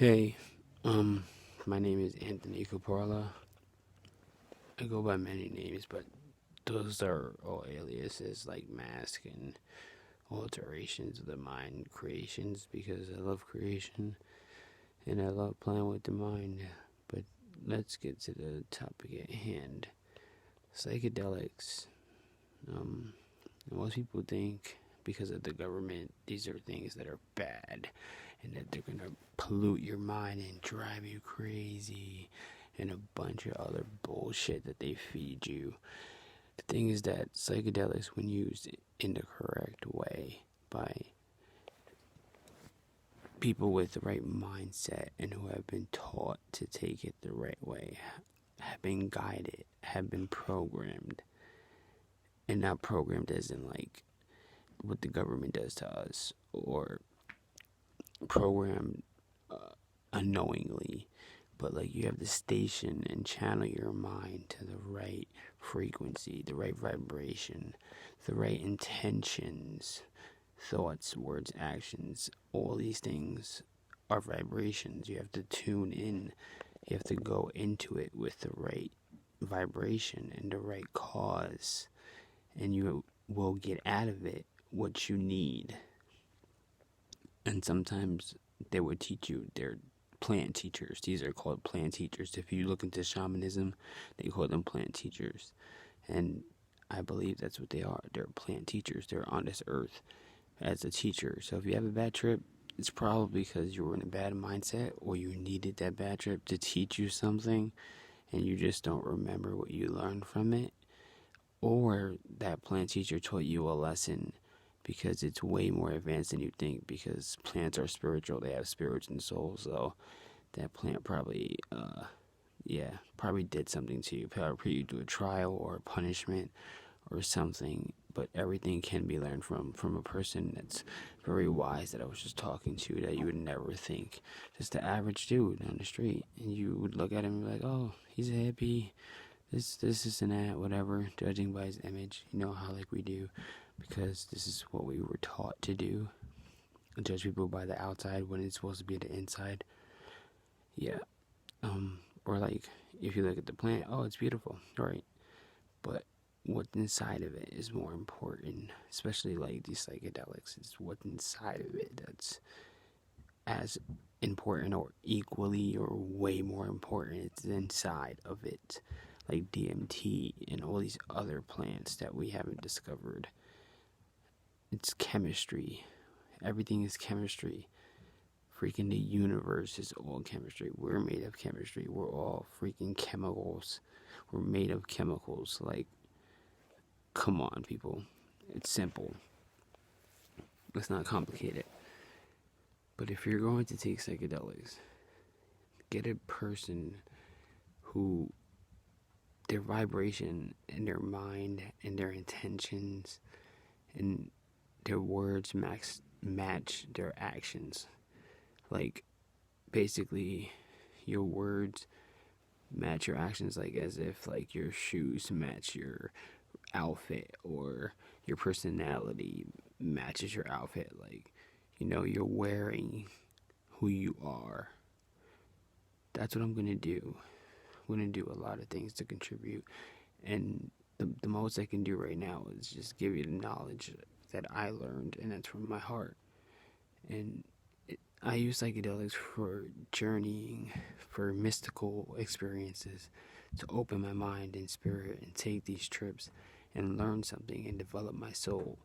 Hey, um, my name is Anthony Caparla. I go by many names, but those are all aliases like mask and alterations of the mind creations because I love creation and I love playing with the mind. But let's get to the topic at hand. Psychedelics. Um, Most people think because of the government, these are things that are bad and that they're gonna pollute your mind and drive you crazy and a bunch of other bullshit that they feed you. The thing is that psychedelics, when used in the correct way by people with the right mindset and who have been taught to take it the right way, have been guided, have been programmed, and not programmed as in like what the government does to us or programmed unknowingly, but like you have to station and channel your mind to the right frequency, the right vibration, the right intentions, thoughts, words, actions. All these things are vibrations. You have to tune in, you have to go into it with the right vibration and the right cause, and you will get out of it what you need. And sometimes they would teach you, they're plant teachers. These are called plant teachers. If you look into shamanism, they call them plant teachers. And I believe that's what they are. They're plant teachers. They're on this earth as a teacher. So if you have a bad trip, it's probably because you were in a bad mindset or you needed that bad trip to teach you something and you just don't remember what you learned from it. Or that plant teacher taught you a lesson because it's way more advanced than you think because plants are spiritual. They have spirits and souls. So that plant probably, probably did something to you. Probably put you through a trial or a punishment or something. But everything can be learned from a person that's very wise that I was just talking to that you would never think. Just the average dude on the street. And you would look at him and be like, oh, he's a hippie. This, and that, whatever, judging by his image. You know how, like, we do, because this is what we were taught to do. Judge people by the outside when it's supposed to be the inside. Yeah. Or, like, if you look at the plant, oh, it's beautiful, right? But what's inside of it is more important, especially, like, these psychedelics. It's what's inside of it that's as important or equally or way more important. It's inside of it, like DMT and all these other plants that we haven't discovered. It's chemistry. Everything is chemistry. Freaking the universe is all chemistry. We're made of chemistry. We're all freaking chemicals. We're made of chemicals. Like, come on, people. It's simple. It's not complicated. But if you're going to take psychedelics, get a person who their vibration and their mind and their intentions and their words match their actions. Like, basically, your words match your actions, like as if like your shoes match your outfit or your personality matches your outfit. Like, you're wearing who you are. That's what I'm gonna do. I'm gonna do a lot of things to contribute, and the most I can do right now is just give you the knowledge that I learned, and that's from my heart. And I use psychedelics for journeying, for mystical experiences, to open my mind and spirit and take these trips and learn something and develop my soul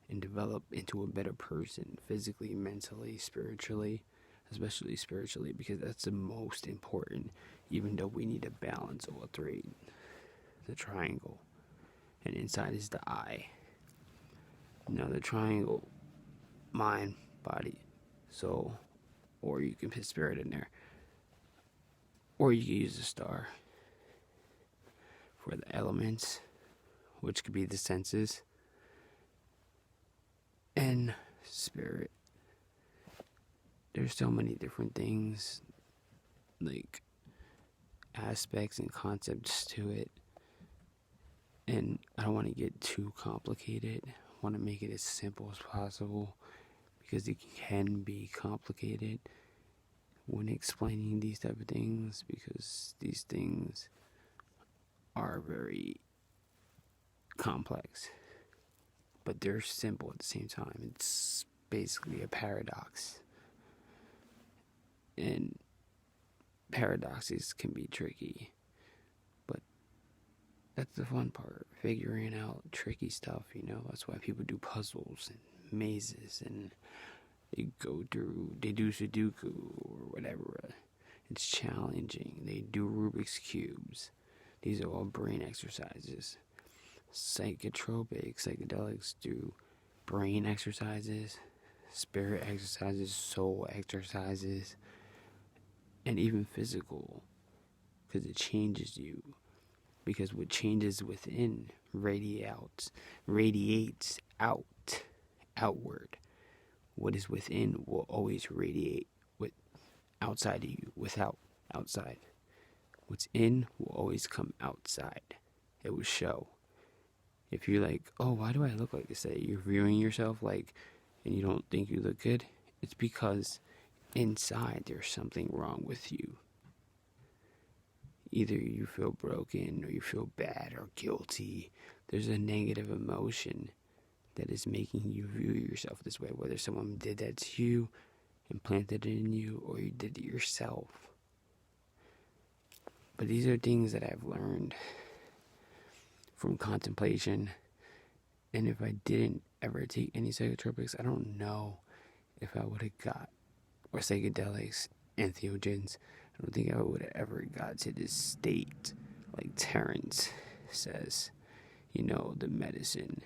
and develop into a better person, physically, mentally, spiritually, especially spiritually, because that's the most important, even though we need to balance all three. The triangle, and inside is the eye. Now, the triangle, mind, body, soul, or you can put spirit in there, or you can use the star for the elements, which could be the senses, and spirit. There's so many different things, like aspects and concepts to it, and I don't want to get too complicated. I want to make it as simple as possible because it can be complicated, when explaining these type of things, because these things are very complex, but they're simple at the same time. It's basically a paradox, and paradoxes can be tricky, but that's the fun part, figuring out tricky stuff. That's why people do puzzles and mazes, and they do Sudoku or whatever. It's challenging. They do Rubik's Cubes. These are all brain exercises. Psychedelics do brain exercises, spirit exercises, soul exercises, and even physical, because it changes you. Because what changes within radiates outward. What is within will always radiate outside of you, without outside. What's in will always come outside. It will show. If you're like, oh, why do I look like this? You're viewing yourself and you don't think you look good, it's because inside there's something wrong with you. Either you feel broken, or you feel bad or guilty. There's a negative emotion that is making you view yourself this way, whether someone did that to you, implanted it in you, or you did it yourself. But these are things that I've learned from contemplation, and if I didn't ever take any psychotropics, I don't know if I would have got, or psychedelics, entheogens, I don't think I would have ever got to this state. Like Terrence says, the medicine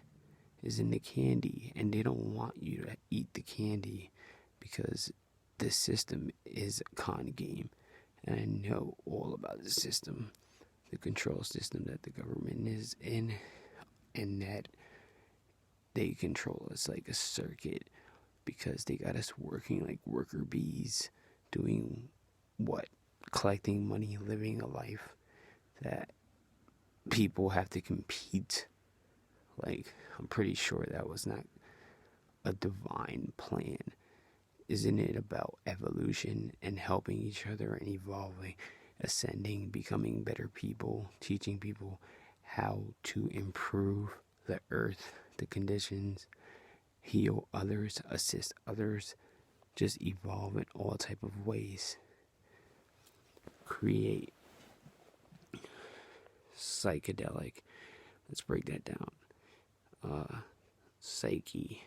is in the candy, and they don't want you to eat the candy because the system is a con game. And I know all about the system, the control system that the government is in, and that they control us like a circuit, because they got us working like worker bees, doing what? Collecting money, living a life that people have to compete. I'm pretty sure that was not a divine plan. Isn't it about evolution and helping each other and evolving, ascending, becoming better people, teaching people how to improve the earth, the conditions, heal others, assist others, just evolve in all type of ways. Create psychedelic. Let's break that down. Psyche.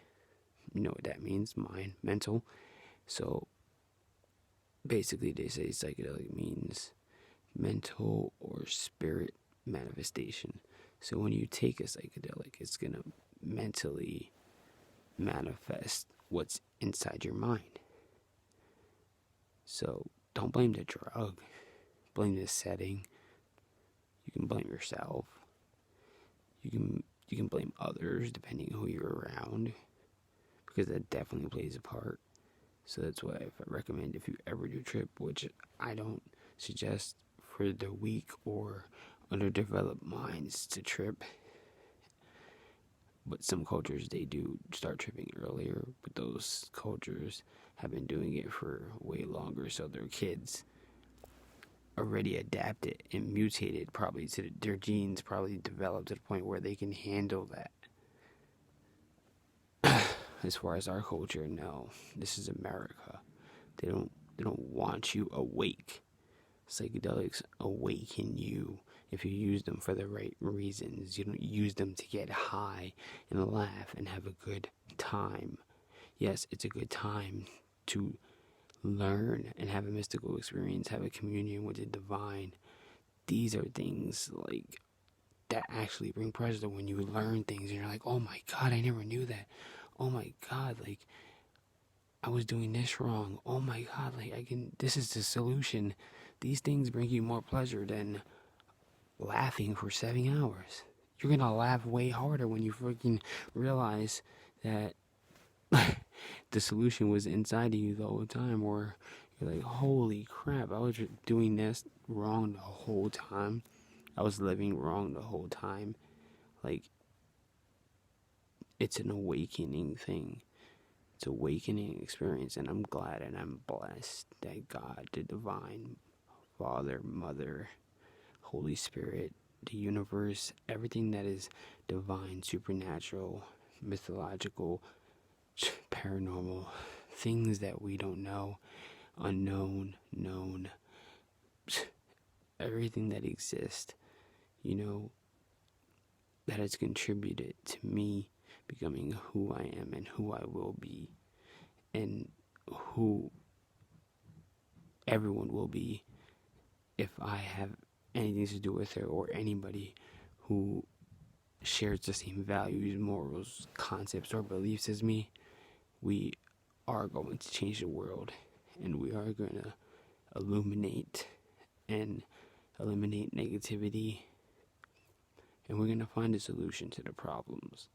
You know what that means? Mind, mental. So basically they say psychedelic means mental or spirit manifestation. So when you take a psychedelic, it's going to mentally manifest what's inside your mind. So don't blame the drug. Blame the setting. You can blame yourself. You can blame others depending on who you're around, because that definitely plays a part. So that's why if I recommend, if you ever do trip, which I don't suggest for the weak or underdeveloped minds to trip, but some cultures, they do start tripping earlier, but those cultures have been doing it for way longer, so their kids already adapted and mutated, probably to their genes probably developed to the point where they can handle that. As far as our culture, no, this is America. They don't want you awake. Psychedelics awaken you if you use them for the right reasons. You don't use them to get high and laugh and have a good time. Yes, it's a good time to learn and have a mystical experience, have a communion with the divine. These are things that actually bring pleasure when you learn things and you're like, oh my God, I never knew that. Oh my God, I was doing this wrong. Oh my God, this is the solution. These things bring you more pleasure than laughing for 7 hours. You're gonna laugh way harder when you freaking realize that the solution was inside of you the whole time, or you're like, holy crap, I was doing this wrong the whole time. I was living wrong the whole time. It's an awakening thing. It's an awakening experience, and I'm glad and I'm blessed that God, the divine Father, Mother, Holy Spirit, the universe, everything that is divine, supernatural, mythological, paranormal, things that we don't know, unknown, known, everything that exists, that has contributed to me becoming who I am and who I will be, and who everyone will be if I have anything to do with it, or anybody who shares the same values, morals, concepts, or beliefs as me. We are going to change the world, and we are going to illuminate and eliminate negativity, and we're going to find a solution to the problems,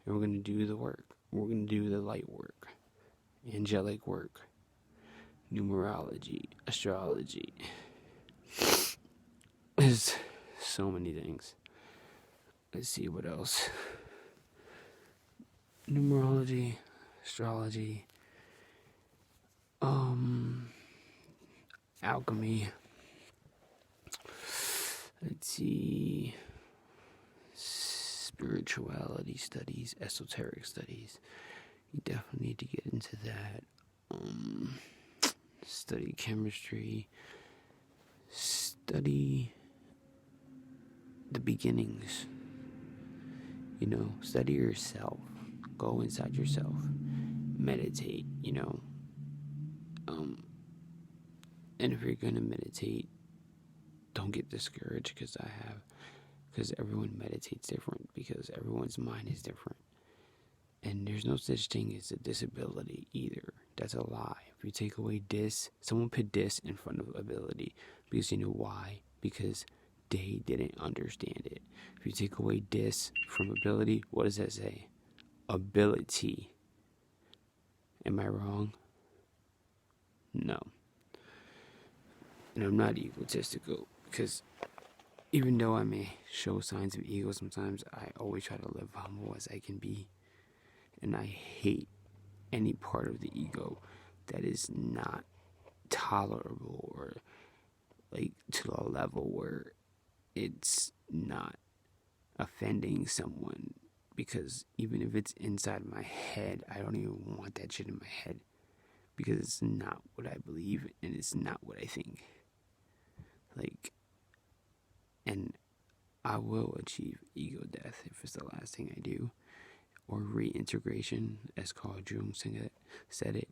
and we're going to do the work. We're going to do the light work, angelic work, numerology, astrology. There's so many things. Let's see what else. Numerology, astrology, alchemy. Let's see. Spirituality studies, esoteric studies. You definitely need to get into that. Study chemistry. Study the beginnings. Study yourself. Go inside yourself. Meditate, and if you're going to meditate, don't get discouraged, because everyone meditates different, because everyone's mind is different. And there's no such thing as a disability either. That's a lie. If you take away someone put dis in front of ability, because you know why? Because they didn't understand it. If you take away dis from ability, what does that say? Ability. Am I wrong? No. And I'm not egotistical, because even though I may show signs of ego sometimes, I always try to live humble as I can be. And I hate any part of the ego that is not tolerable, or to a level where it's not offending someone. Because even if it's inside my head, I don't even want that shit in my head, because it's not what I believe and it's not what I think. And I will achieve ego death if it's the last thing I do, or reintegration, as Carl Jung said it,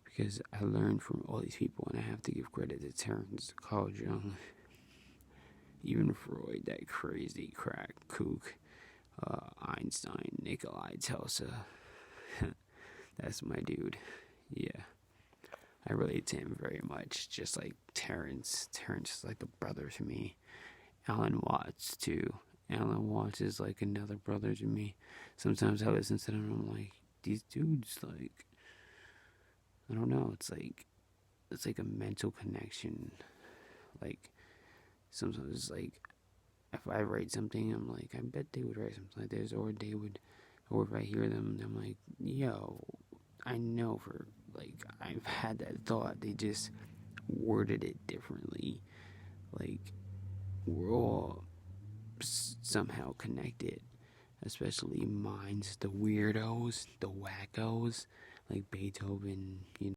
because I learned from all these people, and I have to give credit to Terence, Carl Jung, even Freud, that crazy crack kook, Einstein, Nikolai Tesla. That's my dude. Yeah, I relate to him very much, just like Terence. Terence is like a brother to me. Alan Watts too. Alan Watts is like another brother to me. Sometimes I listen to them and I'm like, these dudes, I don't know, it's like a mental connection. Sometimes it's if I write something, I'm like, I bet they would write something like this, or if I hear them, I'm like, yo, I know I've had that thought, they just worded it differently. We're all somehow connected, especially minds, the weirdos, the wackos, like Beethoven,